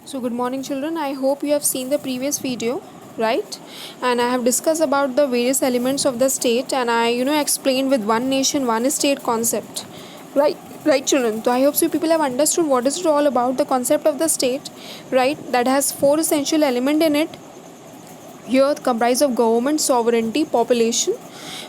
So good morning children. I hope you have seen the previous video, right? And I have discussed about the various elements of the state and I explained with one nation one state concept. Right? Right children. So I hope so people have understood what is it all about the concept of the state, right? That has four essential elements in it. Here comprise of government, sovereignty, population,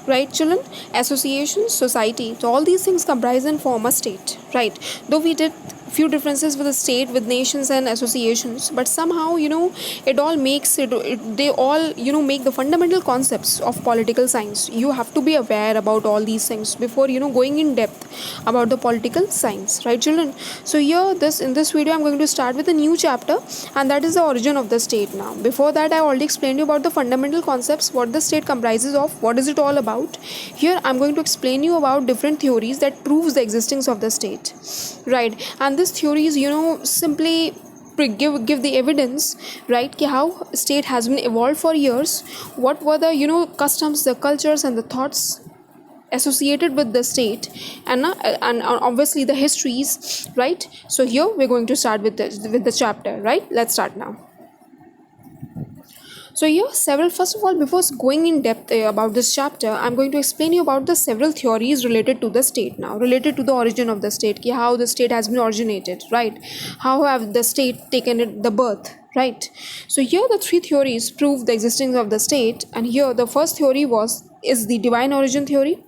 right children, association, society. So all these things comprise and form a state, right? Though we did few differences with the state, with nations and associations, but somehow it all makes they all make the fundamental concepts of political science. You have to be aware about all these things before going in depth about the political science, right children? So here this in this video I'm going to start with a new chapter, and that is the origin of the state. Now before that I already explained you about the fundamental concepts, what the state comprises of, what is it all about. Here I'm going to explain you about different theories that proves the existence of the state, right? And these theories simply give the evidence, right, ki how state has been evolved for years, what were the customs, the cultures and the thoughts associated with the state, and obviously the histories, right? So here we're going to start with the chapter, right? Let's start now. So here several, first of all, before going in depth about this chapter, I'm going to explain you about the several theories related to the state now, related to the origin of the state, ki how the state has been originated, right? How have the state taken the birth, right? So here the three theories prove the existence of the state, and here the first theory is the divine origin theory.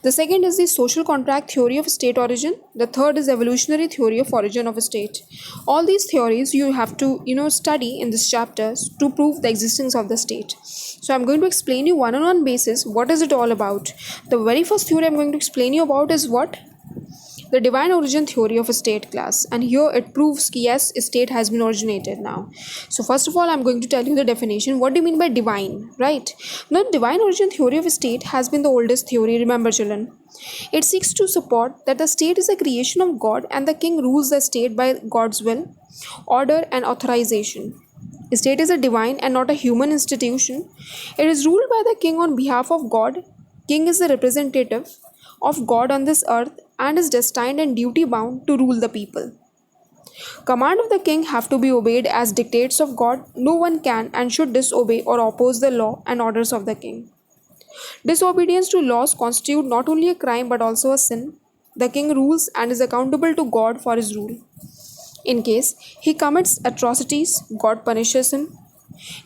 The second is the social contract theory of state origin. The third is evolutionary theory of origin of a state. All these theories you have to study in this chapter to prove the existence of the state. So I'm going to explain you one on one basis what is it all about. The very first theory I'm going to explain you about is what? The divine origin theory of a state class, and here it proves that yes, a state has been originated now. So first of all I'm going to tell you the definition. What do you mean by divine, right? Now divine origin theory of a state has been the oldest theory, remember children. It seeks to support that the state is a creation of God and the king rules the state by God's will, order and authorization. A state is a divine and not a human institution. It is ruled by the king on behalf of God. King is the representative of God on this earth and is destined and duty bound to rule the people. Command of the king have to be obeyed as dictates of God. No one can and should disobey or oppose the law and orders of the king. Disobedience to laws constitute not only a crime but also a sin. The king rules and is accountable to God for his rule. In case he commits atrocities, God punishes him.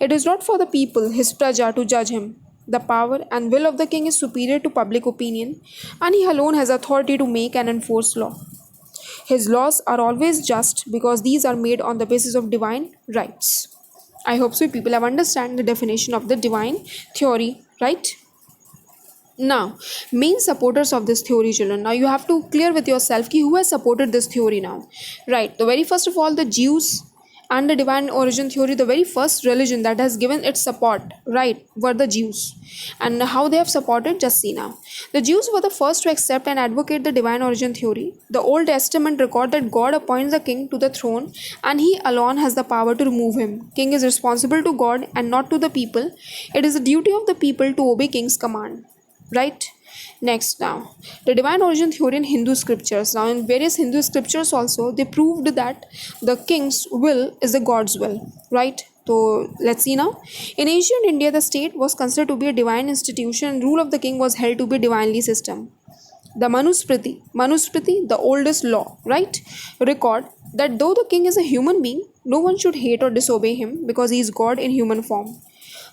It is not for the people, his praja, to judge him. The power and will of the king is superior to public opinion, and he alone has authority to make and enforce law. His laws are always just because these are made on the basis of divine rights. I hope so people have understand the definition of the divine theory, right? Now, main supporters of this theory, children. Now you have to clear with yourself ki who has supported this theory now, right? The very first of all, the Jews and the divine origin theory, the very first religion that has given its support, right, were the Jews. And how they have supported, just see now. The Jews were the first to accept and advocate the divine origin theory. The Old Testament record that God appoints the king to the throne and he alone has the power to remove him. King is responsible to God and not to the people. It is the duty of the people to obey king's command, right? Next, now the divine origin theory in Hindu scriptures. Now in various Hindu scriptures also they proved that the king's will is the God's will, right? So let's see now. In ancient India, the state was considered to be a divine institution and rule of the king was held to be divinely system. The Manusmriti, the oldest law, right, record that though the king is a human being, no one should hate or disobey him because he is God in human form.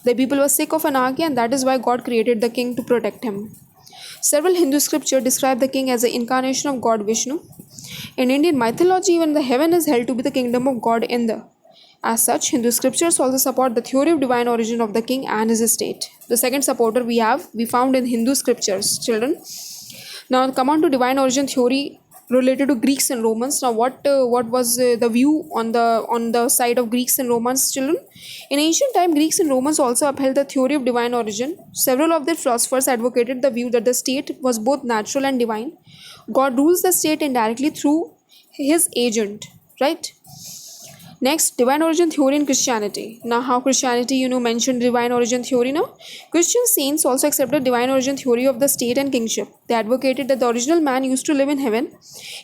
The people were sick of anarchy and that is why God created the king to protect him. Several Hindu scriptures describe the king as the incarnation of God Vishnu. In Indian mythology, even the heaven is held to be the kingdom of God Indra. As such, Hindu scriptures also support the theory of divine origin of the king and his estate. The second supporter we found in Hindu scriptures, children. Now come on to divine origin theory related to Greeks and Romans. Now what was the view on the side of Greeks and Romans, children? In ancient time, Greeks and Romans also upheld the theory of divine origin. Several of their philosophers advocated the view that the state was both natural and divine. God rules the state indirectly through his agent, right? Next, divine origin theory in Christianity. Now how Christianity mentioned divine origin theory now. Christian saints also accepted divine origin theory of the state and kingship. They advocated that the original man used to live in heaven.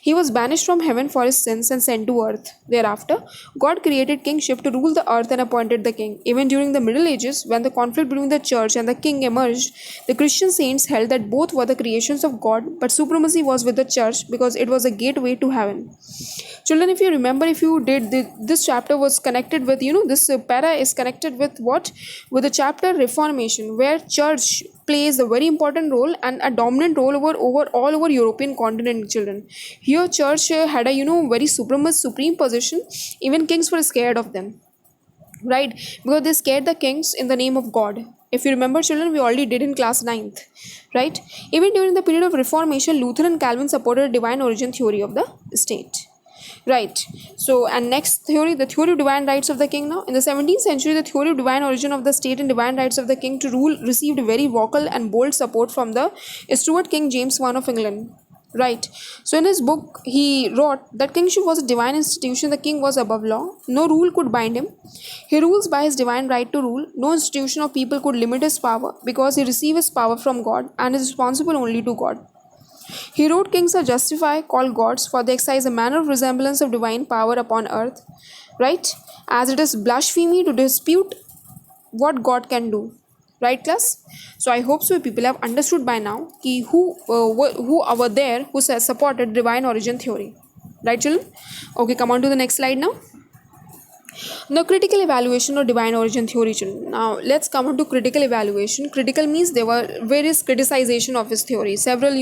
He was banished from heaven for his sins and sent to earth. Thereafter, God created kingship to rule the earth and appointed the king. Even during the Middle Ages, when the conflict between the church and the king emerged, the Christian saints held that both were the creations of God, but supremacy was with the church because it was a gateway to heaven. Children, if you remember, if you did, this chapter was connected with, this para is connected with what? With the chapter Reformation, where church plays a very important role and a dominant role over all over European continent, children. Here, church had a, very supreme position. Even kings were scared of them, right? Because they scared the kings in the name of God. If you remember, children, we already did in class 9th, right? Even during the period of Reformation, Luther and Calvin supported a divine origin theory of the state. Right. So, and next theory, the theory of divine rights of the king. Now, in the 17th century, the theory of divine origin of the state and divine rights of the king to rule received very vocal and bold support from the Stuart King James I of England. Right. So, in his book, he wrote that kingship was a divine institution. The king was above law. No rule could bind him. He rules by his divine right to rule. No institution or people could limit his power because he receives his power from God and is responsible only to God. He wrote, kings are justified, called gods, for they exercise a manner of resemblance of divine power upon earth, right? As it is blasphemy to dispute what God can do. Right, class? So I hope so people have understood by now who were there who supported divine origin theory. Right, children? Okay, come on to the next slide now. Now, critical evaluation of divine origin theory, children. Now, let's come on to critical evaluation. Critical means there were various criticization of his theory. Several,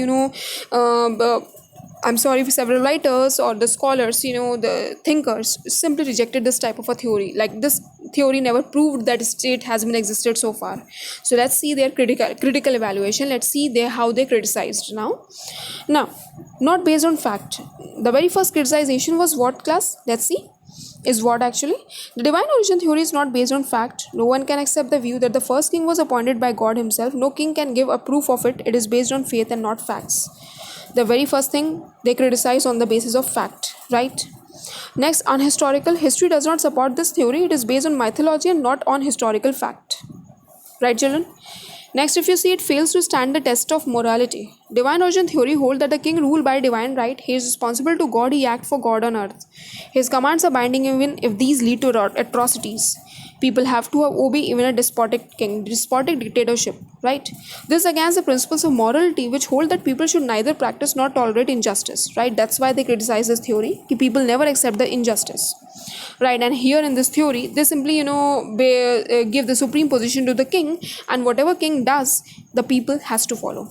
several writers or the scholars, the thinkers simply rejected this type of a theory. Like this theory never proved that state has been existed so far. So let's see their critical evaluation. Let's see how they criticized now. Now, not based on fact. The very first criticization was what, class? Let's see. Is what actually? The divine origin theory is not based on fact. No one can accept the view that the first king was appointed by God himself. No king can give a proof of it. It is based on faith and not facts. The very first thing they criticize on the basis of fact, right? Next, unhistorical. History does not support this theory. It is based on mythology and not on historical fact. Right, children? Next, if you see, it fails to stand the test of morality. Divine origin theory holds that the king ruled by divine right. He is responsible to God. He acts for God on earth. His commands are binding even if these lead to atrocities. People have to obey even a despotic dictatorship, right? This is against the principles of morality, which hold that people should neither practice nor tolerate injustice, right? That's why they criticize this theory. People never accept the injustice, right? And here in this theory, they simply, give the supreme position to the king, and whatever king does, the people has to follow.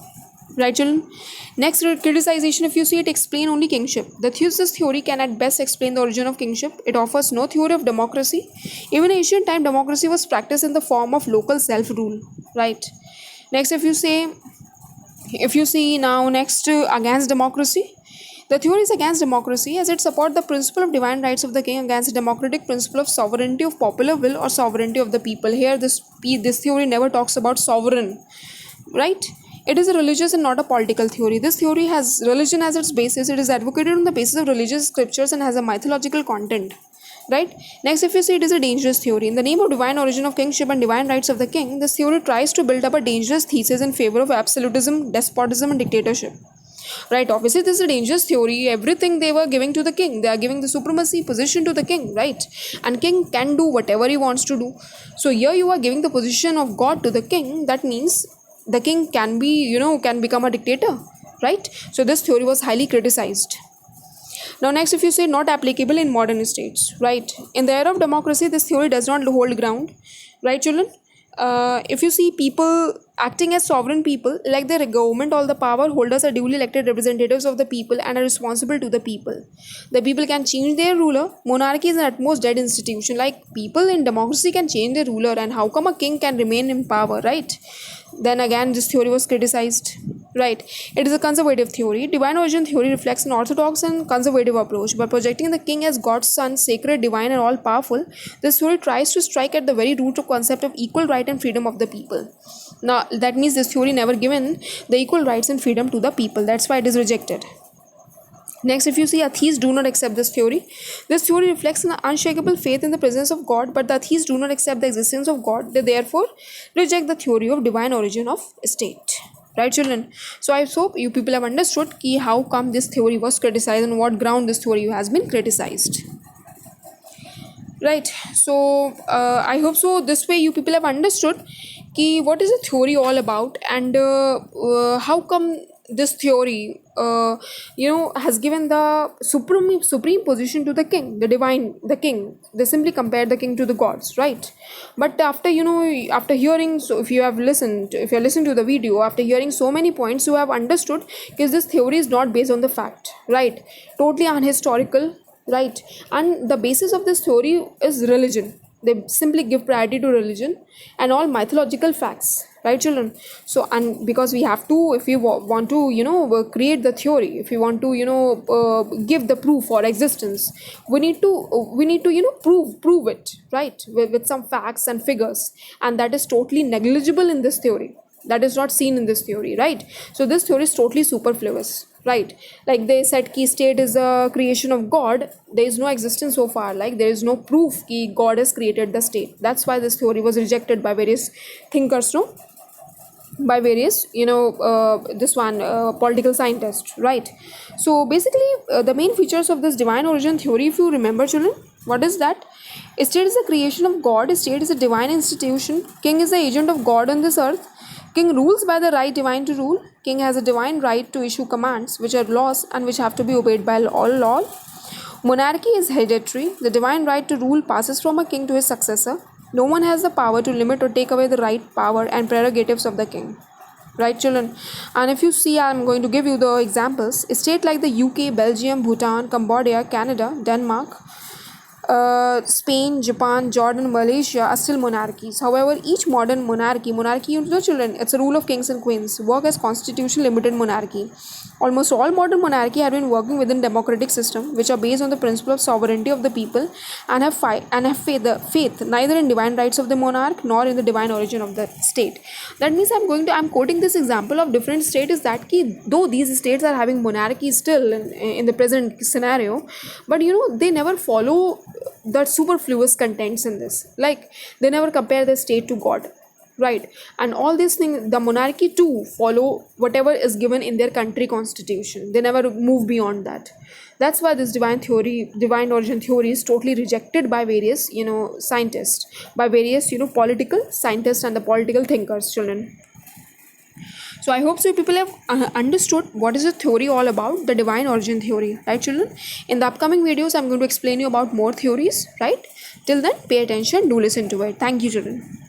Right, children? Next, criticization, if you see it, explain only kingship. This theory can at best explain the origin of kingship. It offers no theory of democracy. Even in ancient time, democracy was practiced in the form of local self-rule. Right. Next, if you see now, next, against democracy. The theory is against democracy as it supports the principle of divine rights of the king against the democratic principle of sovereignty of popular will or sovereignty of the people. Here, this theory never talks about sovereign. Right. It is a religious and not a political theory. This theory has religion as its basis. It is advocated on the basis of religious scriptures and has a mythological content. Right? Next, if you see, it is a dangerous theory. In the name of divine origin of kingship and divine rights of the king, this theory tries to build up a dangerous thesis in favor of absolutism, despotism, and dictatorship. Right? Obviously, this is a dangerous theory. Everything they were giving to the king. They are giving the supremacy position to the king, right? And king can do whatever he wants to do. So here you are giving the position of God to the king. That means the king can become a dictator, right? So this theory was highly criticized. Now next, if you say not applicable in modern states, right? In the era of democracy, this theory does not hold ground, right, children? If you see, people acting as sovereign people, like the government, all the power holders are duly elected representatives of the people and are responsible to the people. The people can change their ruler. Monarchy is an at most dead institution. Like people in democracy can change their ruler, and how come a king can remain in power, right? Then again, this theory was criticized, right? It is a conservative theory. Divine origin theory reflects an orthodox and conservative approach. By projecting the king as God's son, sacred, divine, and all-powerful, this theory tries to strike at the very root of concept of equal right and freedom of the people. Now, that means this theory never given the equal rights and freedom to the people. That's why it is rejected. Next, if you see, atheists do not accept this theory. This theory reflects an unshakable faith in the presence of God, but the atheists do not accept the existence of God. They therefore reject the theory of divine origin of state. right children? So I hope you people have understood ki how come this theory was criticized and what ground this theory has been criticized, right? So I hope so this way you people have understood ki what is the theory all about, and how come this theory has given the supreme position to the king, the divine, the king. They simply compare the king to the gods, right? But after after hearing, so if you have listened, if you have listened to the video, after hearing so many points, you have understood because this theory is not based on the fact, right? Totally unhistorical, right? And the basis of this theory is religion. They simply give priority to religion and all mythological facts, right children? So, and because we have to, if we want to create the theory, if we want to give the proof for existence, we need to prove it, right? With some facts and figures, and that is totally negligible in this theory. That is not seen in this theory, right? So this theory is totally superfluous, right? Like they said key state is a creation of god. There is no existence so far, like there is no proof key god has created the state. That's why this theory was rejected by various thinkers, no, by various this one political scientists, right? So basically the main features of this divine origin theory, if you remember children, what is that? State is the creation of god. State is a divine institution. King is the agent of god on this earth. King rules by the right divine to rule. King has a divine right to issue commands which are laws and which have to be obeyed by all law. Monarchy is hereditary. The divine right to rule passes from a king to his successor. No one has the power to limit or take away the right, power and prerogatives of the king. Right children? And if you see, I'm going to give you the examples. A state like the UK, Belgium, Bhutan, Cambodia, Canada, Denmark, Spain, Japan, Jordan, Malaysia are still monarchies. However, each modern monarchy, you know children, it's a rule of kings and queens, work as constitutional limited monarchy. Almost all modern monarchy have been working within democratic system, which are based on the principle of sovereignty of the people, and have faith neither in divine rights of the monarch nor in the divine origin of the state. That means I'm quoting this example of different states, is that ki, though these states are having monarchy still in the present scenario, but they never follow the superfluous contents in this. Like they never compare the state to god, right? And all these things, the monarchy too follow whatever is given in their country constitution. They never move beyond that. That's why this divine origin theory is totally rejected by various scientists, by various political scientists and the political thinkers, children. So I hope so people have understood what is the theory all about, the divine origin theory, right children? In the upcoming videos I'm going to explain you about more theories, right? Till then, pay attention, do listen to it. Thank you children.